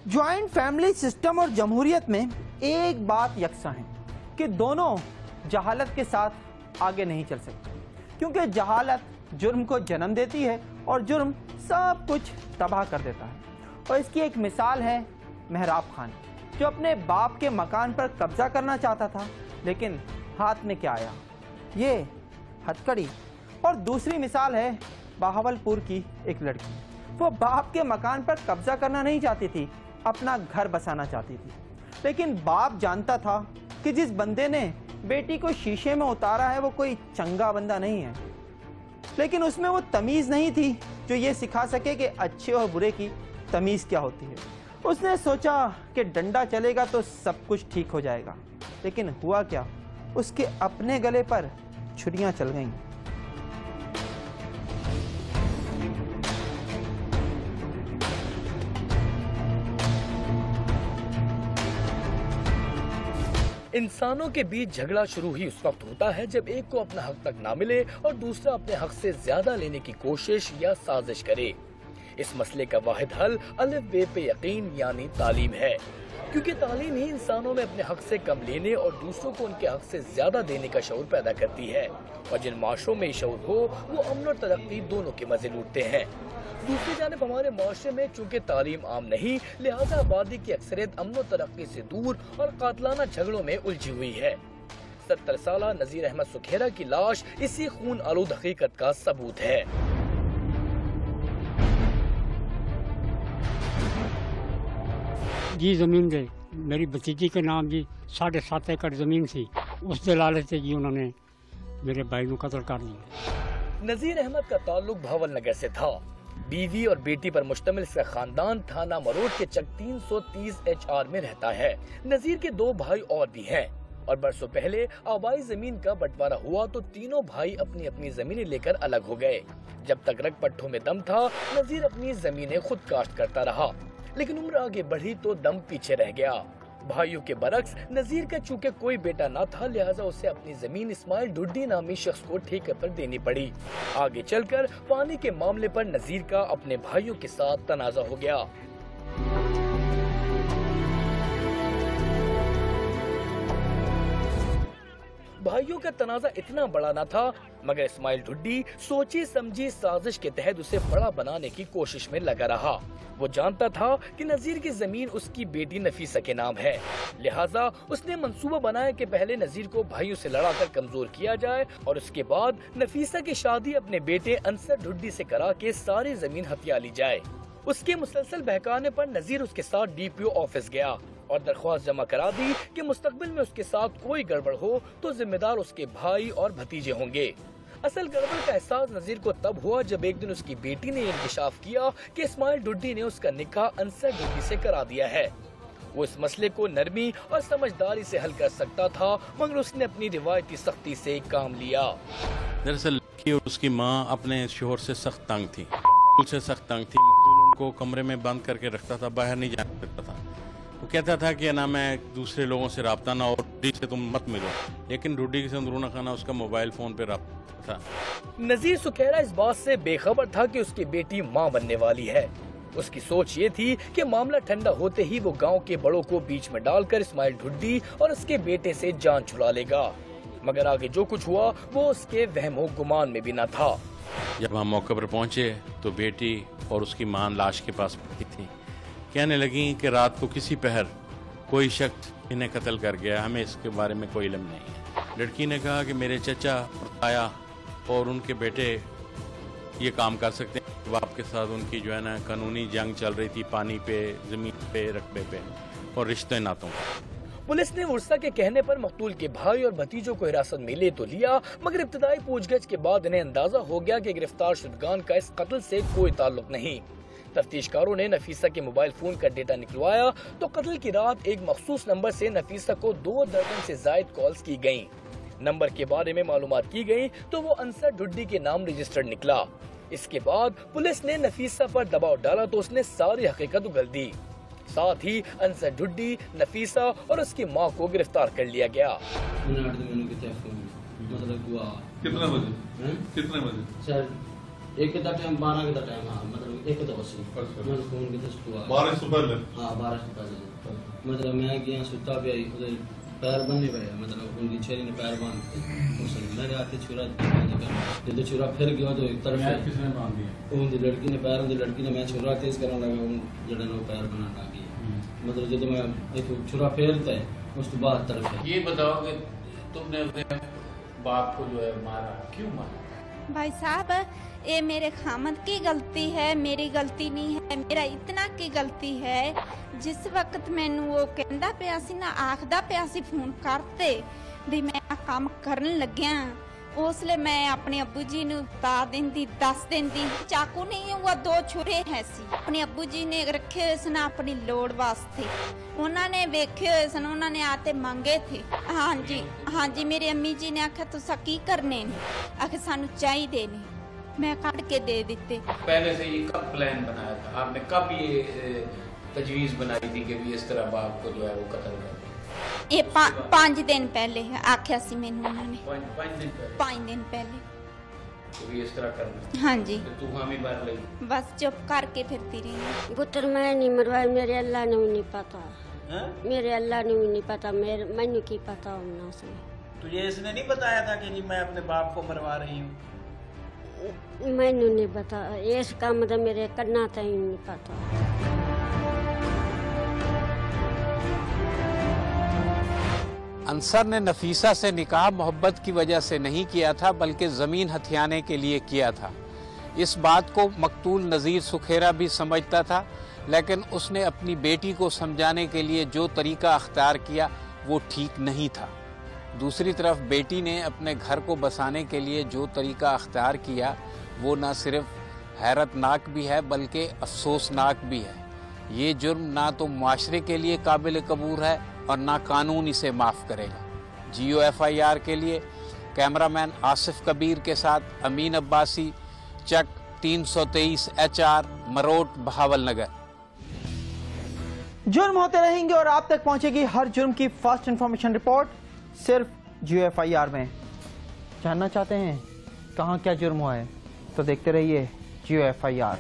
Joint family system और जमहूरियत में एक बात यकसा है कि दोनों जहालत के साथ आगे नहीं चल सकते, क्योंकि जहालत जुर्म को जन्म देती है और जुर्म सब कुछ तबाह कर देता है। और इसकी एक मिसाल है मेहराब खान, जो अपने बाप के मकान पर कब्जा करना चाहता था, लेकिन हाथ में क्या आया, ये हथकड़ी। और दूसरी मिसाल है बहावलपुर की एक लड़की, वो बाप के मकान पर कब्जा करना नहीं चाहती थी, अपना घर बसाना चाहती थी, लेकिन बाप जानता था कि जिस बंदे ने बेटी को शीशे में उतारा है वो कोई चंगा बंदा नहीं है, लेकिन उसमें वो तमीज़ नहीं थी जो ये सिखा सके कि अच्छे और बुरे की तमीज़ क्या होती है। उसने सोचा कि डंडा चलेगा तो सब कुछ ठीक हो जाएगा, लेकिन हुआ क्या, उसके अपने गले पर छुरियां चल गईं। इंसानों के बीच झगड़ा शुरू ही उस वक्त होता है जब एक को अपना हक तक ना मिले और दूसरा अपने हक से ज्यादा लेने की कोशिश या साजिश करे। इस मसले का वाहिद हल अलिफ बे पे यकीन यानी तालीम है, क्योंकि तालीम ही इंसानों में अपने हक से कम लेने और दूसरों को उनके हक से ज्यादा देने का शऊर पैदा करती है। और जिन माशरों में शऊर हो वो अमन और तरक्की दोनों के मजे लूटते हैं। दूसरी जानिब हमारे माशरे में चूंकि तालीम आम नहीं, लिहाजा आबादी की अक्सरियत अमन और तरक्की से दूर और कातलाना झगड़ों में उलझी हुई है। 70 साला नजीर अहमद सुखेरा की लाश इसी खून आलूद हकीकत का सबूत है। जी जमीन दे मेरी भतीजी के नाम जी 7.5 एकड़ जमीन थी, उस दलाले से जी उन्होंने मेरे भाई को कत्ल कर दिया। नजीर अहमद का ताल्लुक भावल नगर से था। बीवी और बेटी पर मुश्तमिल इसका खानदान थाना मरोड़ के चक 330 HR में रहता है। नजीर के 2 भाई और भी हैं और बरसों पहले आबाई जमीन का बंटवारा हुआ तो तीनों भाई अपनी अपनी जमीनें लेकर अलग हो गए। जब तक रग पट्टों में दम था, नजीर अपनी जमीनें खुद काश्त करता रहा, लेकिन उम्र आगे बढ़ी तो दम पीछे रह गया। भाइयों के बरक्स नजीर का चूंकि कोई बेटा न था, लिहाजा उसे अपनी जमीन इस्माइल ढुड्डी नामी शख्स को ठेके पर देनी पड़ी। आगे चलकर पानी के मामले पर नजीर का अपने भाइयों के साथ तनाजा हो गया। भाइयों का तनाजा इतना बड़ा न था, मगर इस्माइल ढुड्डी सोची समझी साजिश के तहत उसे बड़ा बनाने की कोशिश में लगा रहा। वो जानता था कि नजीर की जमीन उसकी बेटी नफीसा के नाम है, लिहाजा उसने मंसूबा बनाया कि पहले नजीर को भाइयों से लड़ाकर कमजोर किया जाए और उसके बाद नफीसा की शादी अपने बेटे अंसर ढुड्डी से करा के सारी जमीन हथिया ली जाए। उसके मुसलसल बहकाने पर नजीर उसके साथ DPO ऑफिस गया और दरख्वास्त जमा करा दी कि मुस्तकबिल में उसके साथ कोई गड़बड़ हो तो जिम्मेदार उसके भाई और भतीजे होंगे। असल गड़बड़ का एहसास नजीर को तब हुआ जब एक दिन उसकी बेटी ने इंकशाफ किया कि इस्माइल ढुड्डी ने उसका निकाह अंसर ढुड्डी से करा दिया है। वो इस मसले को नरमी और समझदारी से हल कर सकता था, मगर उसने अपनी रिवायती सख्ती से काम लिया। दरअसल उसकी माँ अपने शोहर से सख्त तंग थी, उससे सख्त तंग थी, उनको कमरे में बंद करके रखता था, बाहर नहीं जाने देता था। वो कहता था कि ना मैं दूसरे लोगों से राब्ता ना और ढुड्डी से तुम मत मिलो, लेकिन ढुड्डी के अंदरूना खाना उसका मोबाइल फोन पे राब्ता था। नजीर सुखेरा इस बात से बेखबर था कि उसकी बेटी मां बनने वाली है। उसकी सोच ये थी कि मामला ठंडा होते ही वो गांव के बड़ों को बीच में डालकर इस्माइल ढुड्डी और उसके बेटे से जान छुड़ा लेगा, मगर आगे जो कुछ हुआ वो उसके वहमो गुमान में भी न था। जब हम मौके पर पहुंचे तो बेटी और उसकी मां लाश के पास बैठी थी, कहने लगी कि रात को किसी पहर कोई शख्स इन्हें कत्ल कर गया, हमें इसके बारे में कोई इल्म नहीं है। लड़की ने कहा कि मेरे चचा और ताया और उनके बेटे ये काम कर सकते हैं। बाप के साथ उनकी जो है ना कानूनी जंग चल रही थी, पानी पे, जमीन पे, रकबे पे और रिश्ते नातों। पुलिस ने उर्सा के कहने पर मकतूल के भाई और भतीजों को हिरासत में ले तो लिया, मगर इब्तदाई पूछगछ के बाद इन्हें अंदाजा हो गया कि गिरफ्तार शुदगान का इस कत्ल से कोई ताल्लुक नहीं। तफ्तीशकारों ने नफीसा के मोबाइल फोन का डेटा निकलवाया तो कत्ल की रात एक मखसूस नंबर से नफीसा को 2 दर्जन से जायद कॉल्स की गयी। नंबर के बारे में मालूमात की गयी तो वो अंसर ढुड्डी के नाम रजिस्टर्ड निकला। इसके बाद पुलिस ने नफीसा पर दबाव डाला तो उसने सारी हकीकत उगल दी। साथ ही अंसर ढुड्डी, नफीसा और उसकी मां को गिरफ्तार कर लिया गया। कितने बजे? सर 1 का टाइम, 12 का टाइम, मतलब ایک دفعہ سے میں فون کیا تھا بارش سے پہلے ہاں بارش سے پہلے مطلب میں گیا ستا پہ ادھر پیر بننے پہ مطلب ان کی چھری نے پیر باندھ اس نے میرے ہاتھ چھرا جب چھرا پھر گیا تو ایک طرف کس نے باندھ دیا ان کی لڑکی نے پیر ان کی لڑکی نے میں چھرا تیز کرنے لگا ان جڑے نے پیر بنا لگی مطلب جب میں ایک چھرا پھیرتا ہے اس کے بعد طرف ہے یہ بتاؤ کہ تم نے اپنے باپ کو جو ہے مارا کیوں مارا؟ بھائی صاحب یہ میرے خامد کی غلطی ہے, میری غلطی نہیں ہے. میرا اتنا کی غلطی ہے جس وقت مینوں وہ کہندا پیا سی نا آکھدا پیا سی فون کرتے بھی میں کام کرن لگیا اس لیے میں اپنے ابو جی نو بتا دیندی دس دیندی. چاقو نہیں ہوا 2 چھرے ہیں سی اپنے ابو جی نے رکھے ہوئے سن اپنی لوڑ واسطے انہوں نے ویکھے ہوئے سن انہوں نے آتے مانگے تھے. ہاں جی میری امی جی نے آکھا تسا کی کرنے نے آکھا سانو چاہیے نے میں کٹ کے دے دیتے. پہلے سے یہ کب پلان بنایا تھا آپ نے, کب یہ تجویز بنائی تھی کہ بھی اس طرح باپ کو جو ہے وہ قتل کر؟ یہ 5 دن پہلے آکھیا سی مینوں انہوں نے 5 دن پہلے بھی اس طرح کرنا. ہاں جی تو ہمیں بار لئی بس چپ کر کے پھرتی رہی. پتر میں نہیں مروایا میرے اللہ نے بھی نہیں پتا, میرے اللہ نے بھی نہیں پتا, مینوں کی پتا ہونا سے. تجھے اس نے نہیں بتایا تھا کہ جی میں اپنے باپ کو مروا رہی ہوں؟ مینوں نہیں پتا, اس کام دا میرے کرنا تھا ہی نہیں پتا. انصر نے نفیسہ سے نکاح محبت کی وجہ سے نہیں کیا تھا بلکہ زمین ہتھیانے کے لیے کیا تھا. اس بات کو مقتول نذیر سکھیرا بھی سمجھتا تھا, لیکن اس نے اپنی بیٹی کو سمجھانے کے لیے جو طریقہ اختیار کیا وہ ٹھیک نہیں تھا. دوسری طرف بیٹی نے اپنے گھر کو بسانے کے لیے جو طریقہ اختیار کیا وہ نہ صرف حیرت ناک بھی ہے بلکہ افسوسناک بھی ہے. یہ جرم نہ تو معاشرے کے لیے قابل قبول ہے اور نہ قانون اسے معاف کرے گا. GOFIR کے لیے کیمرہ مین آصف کبیر کے ساتھ امین عباسی, چک 323 HR, مروٹ, بہاول نگر. جرم ہوتے رہیں گے اور آپ تک پہنچے گی ہر جرم کی فاسٹ انفارمیشن رپورٹ صرف GOFIR میں. جاننا چاہتے ہیں کہاں کیا جرم ہوا ہے تو دیکھتے رہیے GOFIR.